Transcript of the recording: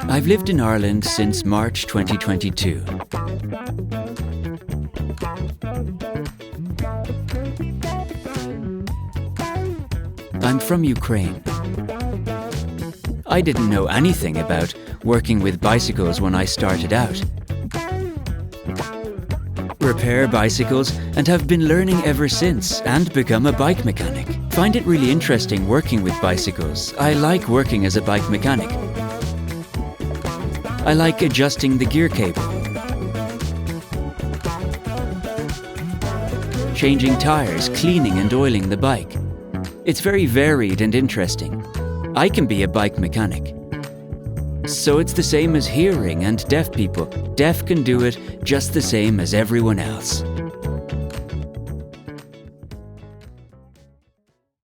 I've lived in Ireland since March 2022. I'm from Ukraine. I didn't know anything about working with bicycles when I started out. Repair bicycles and have been learning ever since and become a bike mechanic. Find it really interesting working with bicycles. I like working as a bike mechanic. I like adjusting the gear cable, changing tires, cleaning and oiling the bike. It's very varied and interesting. I can be a bike mechanic. So it's the same as hearing and deaf people. Deaf can do it just the same as everyone else.